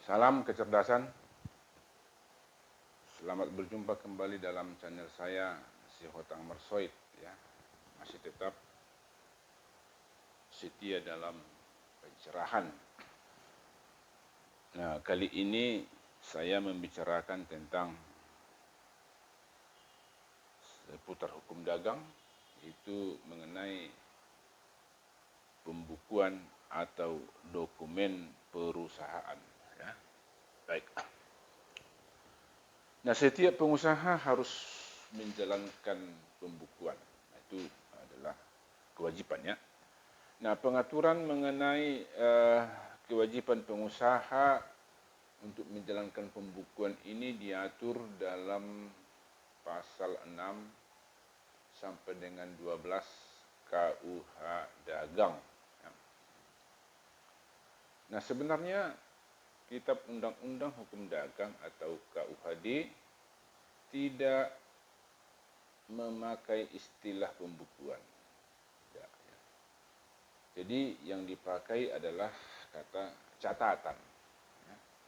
Salam kecerdasan. Selamat berjumpa kembali dalam channel saya, si Hotang Mersoid, ya. Masih tetap setia dalam pencerahan. Nah, kali ini saya membicarakan tentang seputar hukum dagang, yaitu mengenai pembukuan atau dokumen perusahaan, ya. Baik. Nah, setiap pengusaha harus menjalankan pembukuan. Itu adalah kewajibannya. Nah, pengaturan mengenai kewajiban pengusaha untuk menjalankan pembukuan ini diatur dalam pasal 6 sampai dengan 12 KUH Dagang. Nah, sebenarnya Kitab Undang-Undang Hukum Dagang atau KUHD tidak memakai istilah pembukuan. Jadi yang dipakai adalah kata catatan.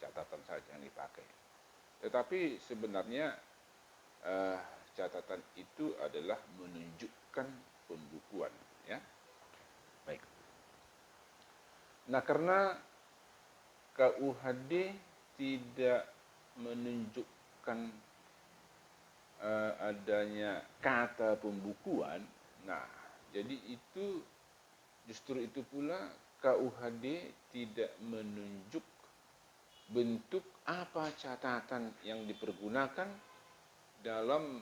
Catatan saja yang dipakai. Tetapi sebenarnya catatan itu adalah menunjukkan pembukuan. Ya. Baik. Nah, karena KUHD tidak menunjukkan adanya kata pembukuan, nah, jadi justru itu pula KUHD tidak menunjuk bentuk apa catatan yang dipergunakan dalam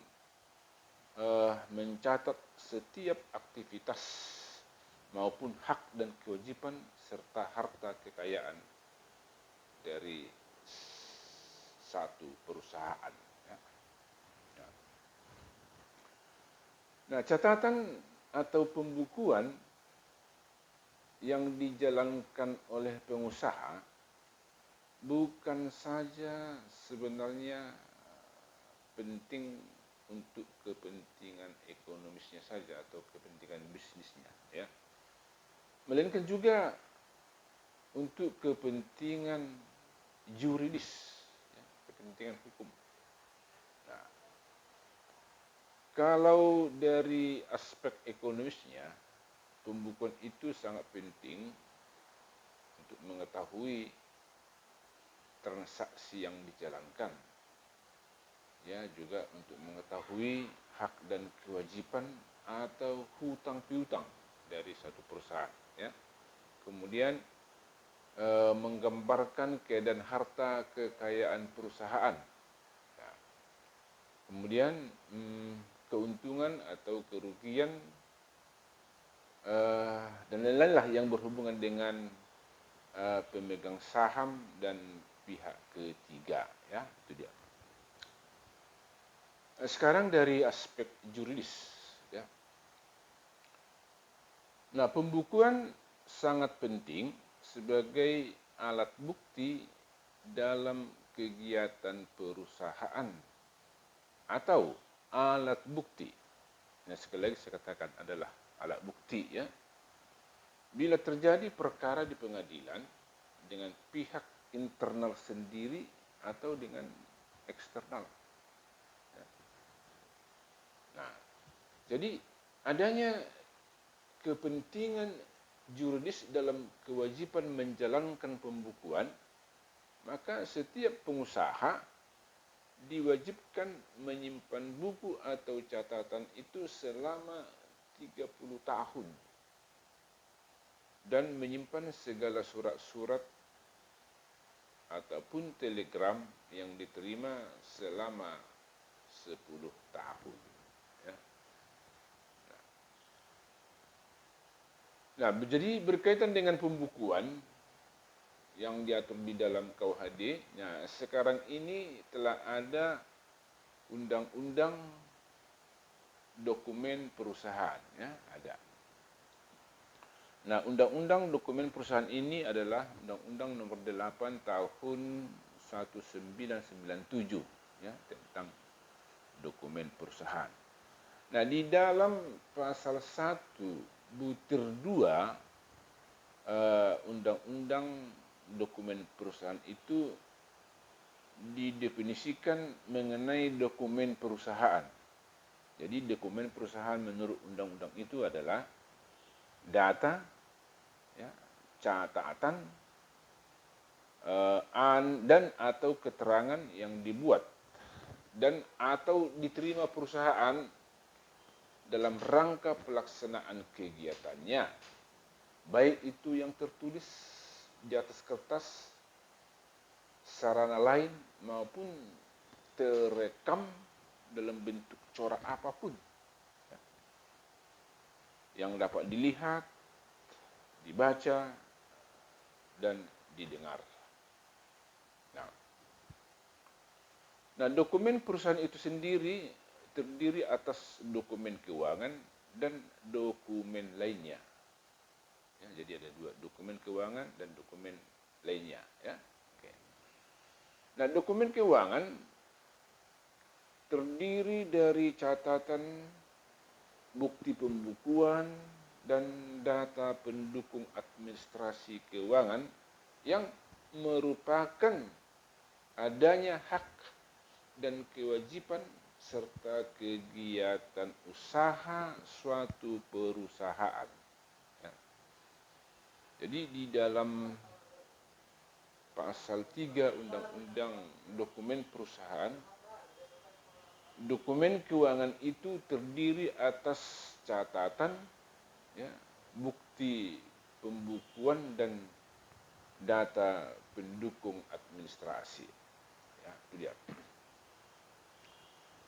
mencatat setiap aktivitas maupun hak dan kewajiban serta harta kekayaan dari satu perusahaan. Nah, catatan atau pembukuan yang dijalankan oleh pengusaha bukan saja sebenarnya penting untuk kepentingan ekonomisnya saja atau kepentingan bisnisnya, ya, melainkan juga untuk kepentingan juridis, ya, kepentingan hukum. Nah, kalau dari aspek ekonomisnya, pembukuan itu sangat penting untuk mengetahui transaksi yang dijalankan, ya, juga untuk mengetahui hak dan kewajiban atau hutang piutang dari satu perusahaan, ya. Kemudian menggambarkan keadaan harta kekayaan perusahaan. Nah, kemudian keuntungan atau kerugian dan lain-lain lah yang berhubungan dengan pemegang saham dan pihak ketiga, ya, itu dia. Sekarang dari aspek juridis, ya. Nah, pembukuan sangat penting sebagai alat bukti dalam kegiatan perusahaan atau alat bukti. Nah, sekali lagi saya katakan adalah alat bukti, ya. Bila terjadi perkara di pengadilan dengan pihak internal sendiri atau dengan eksternal. Nah, jadi adanya kepentingan juridis dalam kewajiban menjalankan pembukuan, maka setiap pengusaha diwajibkan menyimpan buku atau catatan itu selama 30 tahun dan menyimpan segala surat-surat ataupun telegram yang diterima selama 10 tahun. Ya. Nah, jadi berkaitan dengan pembukuan yang diatur di dalam KUHD, nah, sekarang ini telah ada undang-undang dokumen perusahaan, ya, ada. Nah, undang-undang dokumen perusahaan ini adalah Undang-Undang Nomor 8 Tahun 1997, ya, tentang dokumen perusahaan. Nah, di dalam pasal 1 butir 2 Undang-Undang dokumen perusahaan itu didefinisikan mengenai dokumen perusahaan. Jadi dokumen perusahaan menurut undang-undang itu adalah data, ya, catatan, dan atau keterangan yang dibuat dan atau diterima perusahaan dalam rangka pelaksanaan kegiatannya, baik itu yang tertulis di atas kertas, sarana lain, maupun terekam dalam bentuk corak apapun yang dapat dilihat, dibaca, dan didengar. Nah, dokumen perusahaan itu sendiri terdiri atas dokumen keuangan dan dokumen lainnya. Ya, jadi ada dua, dokumen keuangan dan dokumen lainnya. Ya. Oke. Nah, dokumen keuangan terdiri dari catatan, bukti pembukuan, dan data pendukung administrasi keuangan yang merupakan adanya hak dan kewajiban serta kegiatan usaha suatu perusahaan. Ya. Jadi di dalam pasal 3 Undang-Undang Dokumen Perusahaan, dokumen keuangan itu terdiri atas catatan, ya, bukti pembukuan dan data pendukung administrasi. Ya, itu dia.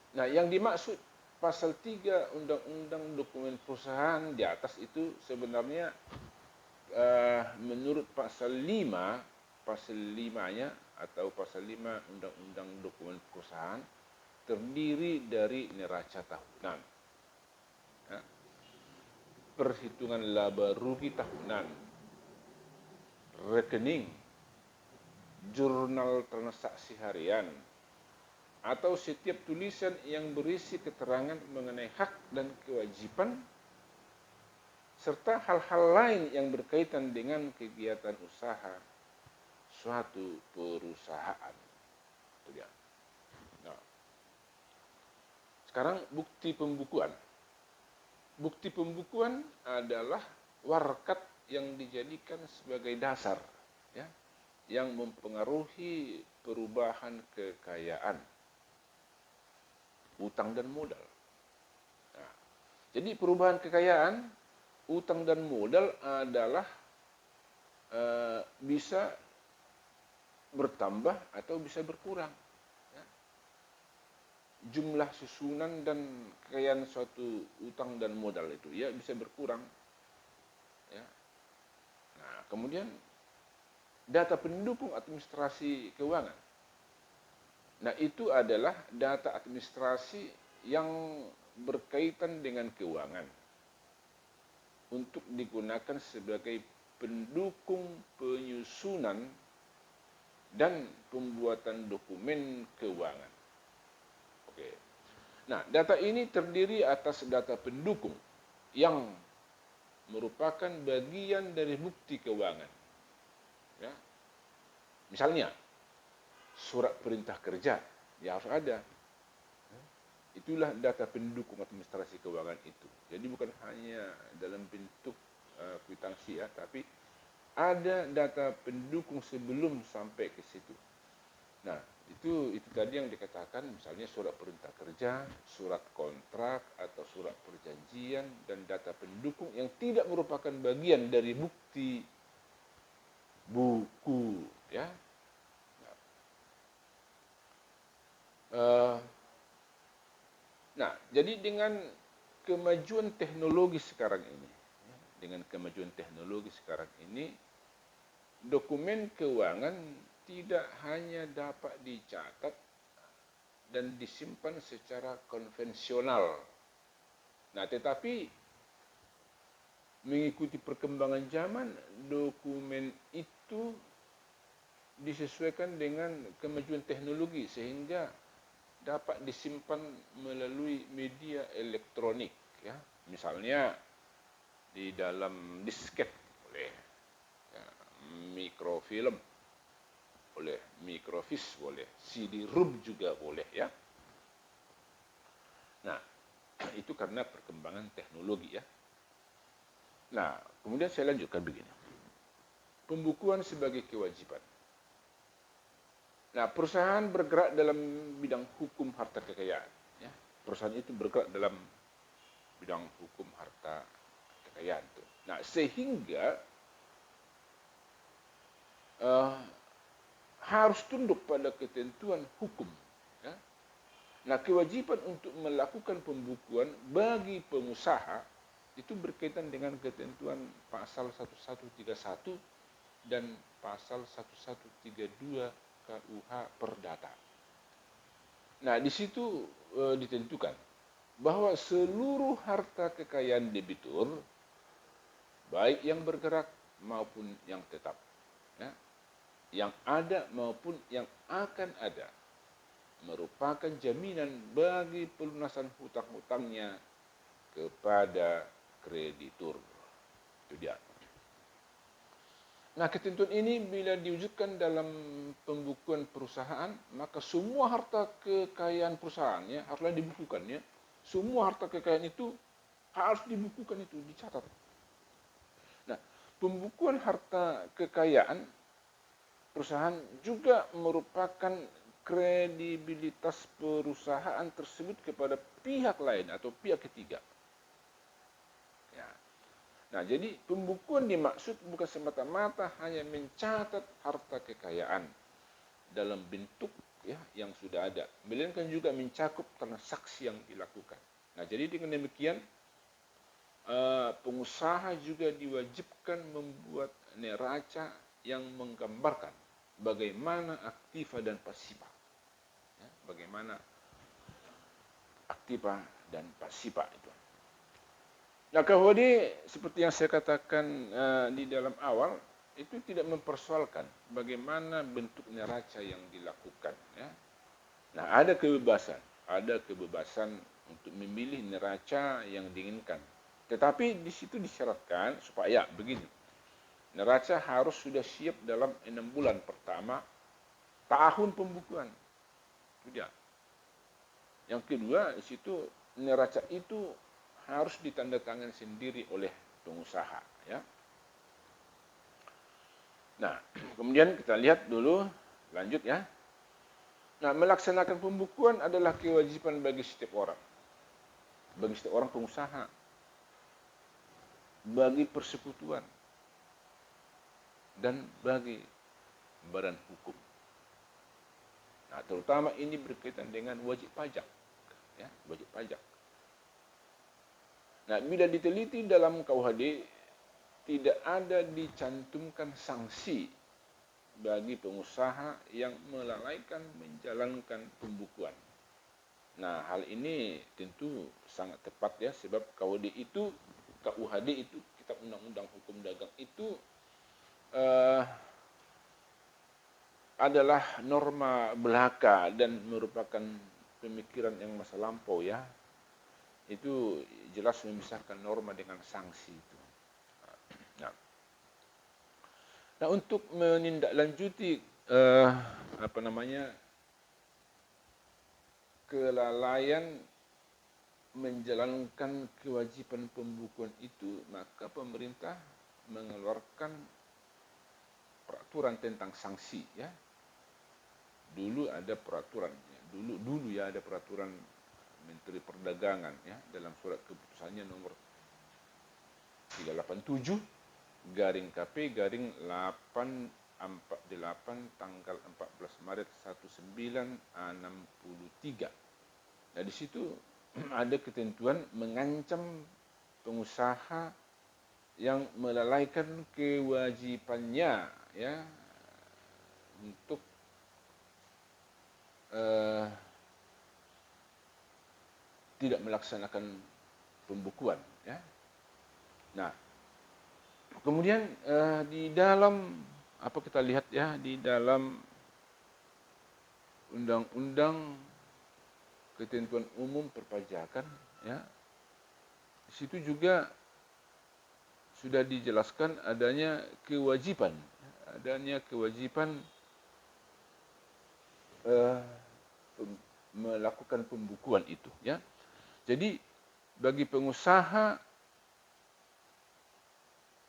Nah, yang dimaksud pasal 3 Undang-Undang Dokumen Perusahaan di atas itu sebenarnya menurut pasal 5-nya atau pasal 5 Undang-Undang Dokumen Perusahaan terdiri dari neraca tahunan, ya, perhitungan laba rugi tahunan, rekening, jurnal transaksi harian, atau setiap tulisan yang berisi keterangan mengenai hak dan kewajiban serta hal-hal lain yang berkaitan dengan kegiatan usaha suatu perusahaan. Itu dia. Nah, sekarang bukti pembukuan. Bukti pembukuan adalah warkat yang dijadikan sebagai dasar, ya, yang mempengaruhi perubahan kekayaan, utang dan modal. Nah, jadi perubahan kekayaan, utang dan modal adalah bisa bertambah atau bisa berkurang. Ya. Jumlah susunan dan kekayaan suatu utang dan modal itu ya bisa berkurang. Ya. Nah, kemudian data pendukung administrasi keuangan. Nah, itu adalah data administrasi yang berkaitan dengan keuangan untuk digunakan sebagai pendukung penyusunan dan pembuatan dokumen keuangan. Oke. Nah, data ini terdiri atas data pendukung yang merupakan bagian dari bukti keuangan. Ya. Misalnya, surat perintah kerja, ya harus ada. Itulah data pendukung administrasi keuangan itu. Jadi bukan hanya dalam bentuk kwitansi, ya, tapi ada data pendukung sebelum sampai ke situ. Nah, itu tadi yang dikatakan, misalnya surat perintah kerja, surat kontrak atau surat perjanjian, dan data pendukung yang tidak merupakan bagian dari bukti buku, ya. Nah, jadi dengan kemajuan teknologi sekarang ini, dokumen keuangan tidak hanya dapat dicatat dan disimpan secara konvensional. Nah, tetapi mengikuti perkembangan zaman, dokumen itu disesuaikan dengan kemajuan teknologi sehingga dapat disimpan melalui media elektronik, ya. Misalnya di dalam disket boleh, ya, mikrofilm boleh, mikrofis boleh, CD-ROM juga boleh ya. Nah, itu karena perkembangan teknologi ya. Nah, kemudian saya lanjutkan begini. Pembukuan sebagai kewajiban. Nah, perusahaan bergerak dalam bidang hukum harta kekayaan. Ya. Perusahaan itu bergerak dalam bidang hukum harta kekayaan. Nah, sehingga harus tunduk pada ketentuan hukum. Ya. Nah, kewajiban untuk melakukan pembukuan bagi pengusaha itu berkaitan dengan ketentuan pasal 1131 dan pasal 1132 KUH Perdata. Nah, di situ ditentukan bahwa seluruh harta kekayaan debitur, baik yang bergerak maupun yang tetap, ya, yang ada maupun yang akan ada, merupakan jaminan bagi pelunasan hutang-hutangnya kepada kreditur. Itu dia. Nah, ketentuan ini bila diwujudkan dalam pembukuan perusahaan, maka semua harta kekayaan perusahaannya haruslah dibukukan ya. Semua harta kekayaan itu harus dibukukan, itu dicatat. Nah, pembukuan harta kekayaan perusahaan juga merupakan kredibilitas perusahaan tersebut kepada pihak lain atau pihak ketiga. Ya. Nah, jadi pembukuan dimaksud bukan semata-mata hanya mencatat harta kekayaan dalam bentuk ya yang sudah ada, melainkan juga mencakup transaksi yang dilakukan. Nah, jadi dengan demikian pengusaha juga diwajibkan membuat neraca yang menggambarkan bagaimana aktiva dan pasifa. Ya, bagaimana aktiva dan pasifa itu. Nah, KUHD seperti yang saya katakan di dalam awal, itu tidak mempersoalkan bagaimana bentuk neraca yang dilakukan. Ya. Nah, ada kebebasan untuk memilih neraca yang diinginkan. Tetapi di situ disyaratkan supaya begini, neraca harus sudah siap dalam 6 bulan pertama tahun pembukuan. Itu dia. Yang kedua, di situ neraca itu harus ditandatangani sendiri oleh pengusaha. Ya. Nah, kemudian kita lihat dulu, lanjut ya. Nah, melaksanakan pembukuan adalah kewajiban bagi setiap orang. Bagi setiap orang pengusaha. Bagi persekutuan. Dan bagi badan hukum. Nah, terutama ini berkaitan dengan wajib pajak. Ya, wajib pajak. Nah, bila diteliti dalam KUHD, tidak ada dicantumkan sanksi bagi pengusaha yang melalaikan menjalankan pembukuan. Nah, hal ini tentu sangat tepat ya, sebab KUHD itu, Kitab Undang-Undang Hukum Dagang itu adalah norma belaka dan merupakan pemikiran yang masa lampau ya. Itu jelas memisahkan norma dengan sanksi itu. Nah, untuk menindaklanjuti kelalaian menjalankan kewajiban pembukuan itu, maka pemerintah mengeluarkan peraturan tentang sanksi ya. Dulu ada peraturan ya. Dulu ya ada peraturan Menteri Perdagangan ya, dalam surat keputusannya nomor 387 garing KP garing 848 tanggal 14 Maret 1963. Nah, di situ ada ketentuan mengancam pengusaha yang melalaikan kewajibannya ya untuk tidak melaksanakan pembukuan ya. Nah, kemudian di dalam apa kita lihat ya, di dalam Undang-Undang Ketentuan Umum Perpajakan ya, di situ juga sudah dijelaskan adanya kewajiban adanya kewajiban uh, melakukan pembukuan itu, ya. Jadi bagi pengusaha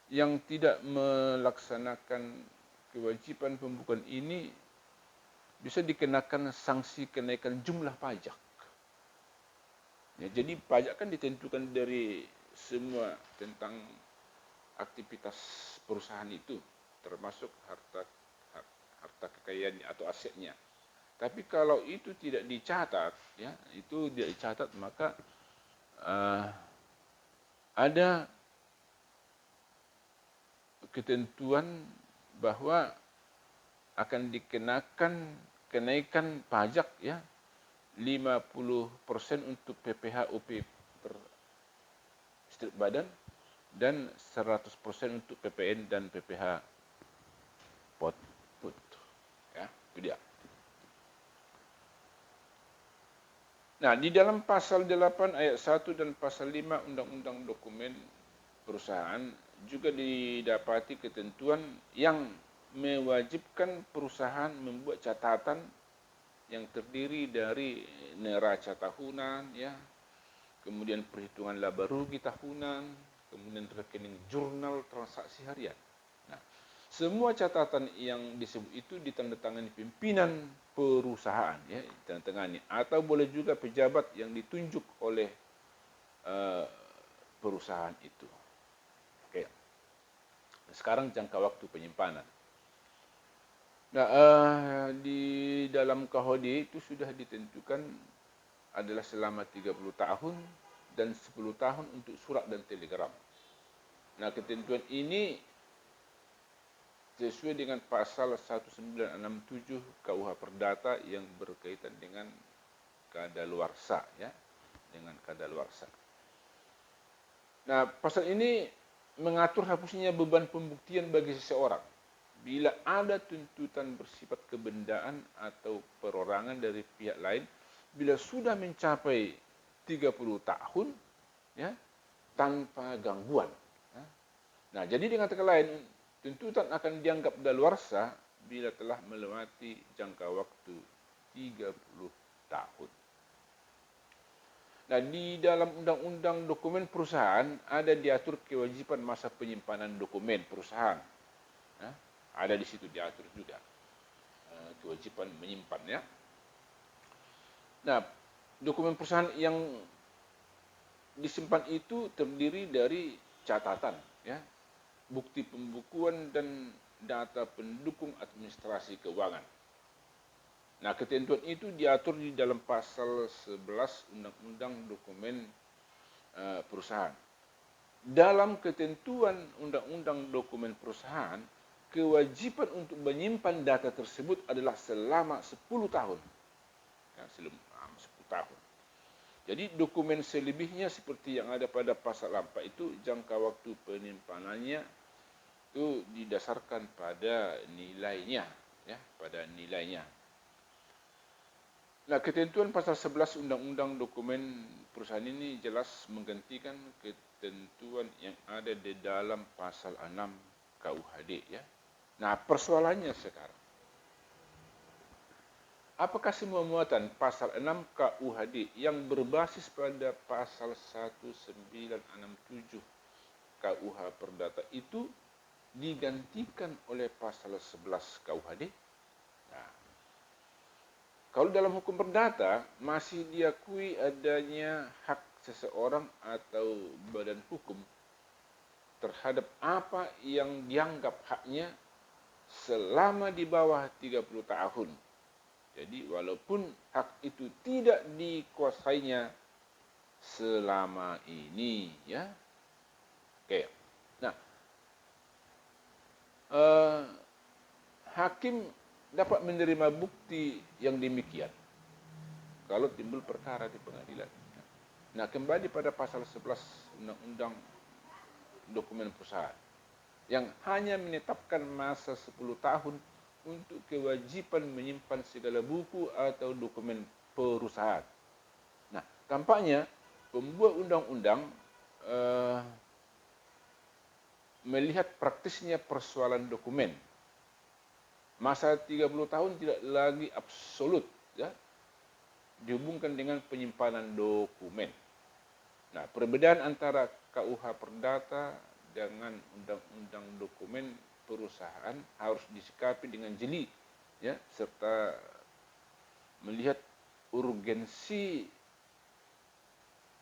yang tidak melaksanakan kewajiban pembukuan ini bisa dikenakan sanksi kenaikan jumlah pajak. Ya, jadi pajak kan ditentukan dari semua tentang aktivitas perusahaan itu, termasuk harta kekayaannya atau asetnya. Tapi kalau itu tidak dicatat, ya, itu tidak dicatat, maka ada ketentuan bahwa akan dikenakan kenaikan pajak, ya, 50% untuk PPh UP per setiap badan dan 100% untuk PPN dan PPh put. Ya, itu dia. Nah, di dalam pasal 8 ayat 1 dan pasal 5 Undang-Undang Dokumen Perusahaan juga didapati ketentuan yang mewajibkan perusahaan membuat catatan yang terdiri dari neraca tahunan, ya, kemudian perhitungan laba rugi tahunan, kemudian rekening jurnal transaksi harian. Nah, semua catatan yang disebut itu ditandatangani pimpinan perusahaan, ya, ditandatangani, atau boleh juga pejabat yang ditunjuk oleh perusahaan itu. Oke. Sekarang jangka waktu penyimpanan. Nah, di dalam KHD itu sudah ditentukan adalah selama 30 tahun dan 10 tahun untuk surat dan telegram. Nah, ketentuan ini sesuai dengan pasal 1967 KUH Perdata yang berkaitan dengan kadaluarsa, ya, dengan kadaluarsa. Nah, pasal ini mengatur hapusnya beban pembuktian bagi seseorang bila ada tuntutan bersifat kebendaan atau perorangan dari pihak lain bila sudah mencapai 30 tahun, ya, tanpa gangguan. Ya. Nah, jadi dengan kata lain, tuntutan akan dianggap daluarsa bila telah melewati jangka waktu 30 tahun. Nah, di dalam Undang-Undang Dokumen Perusahaan ada diatur kewajiban masa penyimpanan dokumen perusahaan. Ya. Ada di situ diatur juga kewajiban menyimpan, ya. Nah, dokumen perusahaan yang disimpan itu terdiri dari catatan, ya, bukti pembukuan dan data pendukung administrasi keuangan. Nah, ketentuan itu diatur di dalam pasal 11 Undang-Undang Dokumen Perusahaan. Dalam ketentuan Undang-Undang Dokumen Perusahaan, kewajiban untuk menyimpan data tersebut adalah selama 10 tahun. Ya, selama 10 tahun. Jadi dokumen selebihnya seperti yang ada pada pasal 4 itu, jangka waktu penyimpanannya itu didasarkan pada nilainya, ya, pada nilainya. Nah, ketentuan pasal 11 Undang-Undang Dokumen Perusahaan ini jelas menggantikan ketentuan yang ada di dalam pasal 6 KUHD, ya. Nah, persoalannya sekarang, apakah semua muatan pasal 6 KUHD yang berbasis pada pasal 1967 KUH Perdata itu digantikan oleh pasal 11 KUHD? Nah, kalau dalam hukum perdata masih diakui adanya hak seseorang atau badan hukum terhadap apa yang dianggap haknya selama di bawah 30 tahun. Jadi walaupun hak itu tidak dikuasainya selama ini, ya. Oke. Nah, hakim dapat menerima bukti yang demikian kalau timbul perkara di pengadilan. Nah, kembali pada pasal 11 Undang-Undang Dokumen Perusahaan yang hanya menetapkan masa 10 tahun untuk kewajiban menyimpan segala buku atau dokumen perusahaan. Nah, tampaknya pembuat undang-undang melihat praktisnya persoalan dokumen Masa 30 tahun tidak lagi absolut, ya, dihubungkan dengan penyimpanan dokumen. Nah, perbedaan antara KUH Perdata dengan Undang-Undang Dokumen Perusahaan harus disikapi dengan jeli, ya, serta melihat urgensi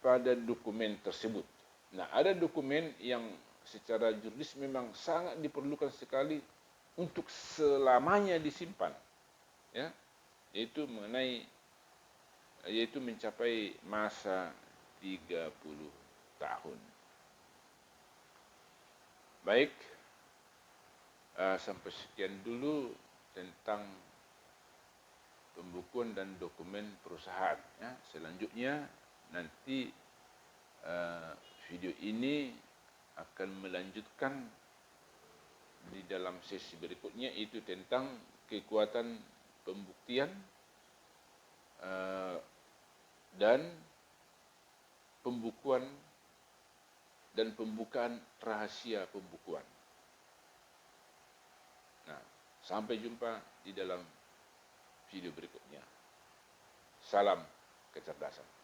pada dokumen tersebut. Nah, ada dokumen yang secara juridis memang sangat diperlukan sekali untuk selamanya disimpan, ya, yaitu mencapai masa 30 tahun. Baik, sampai sekian dulu tentang pembukuan dan dokumen perusahaan, ya. Selanjutnya nanti video ini akan melanjutkan di dalam sesi berikutnya, itu tentang kekuatan pembuktian dan pembukuan dan pembukaan rahasia pembukuan. Nah, sampai jumpa di dalam video berikutnya. Salam kecerdasan.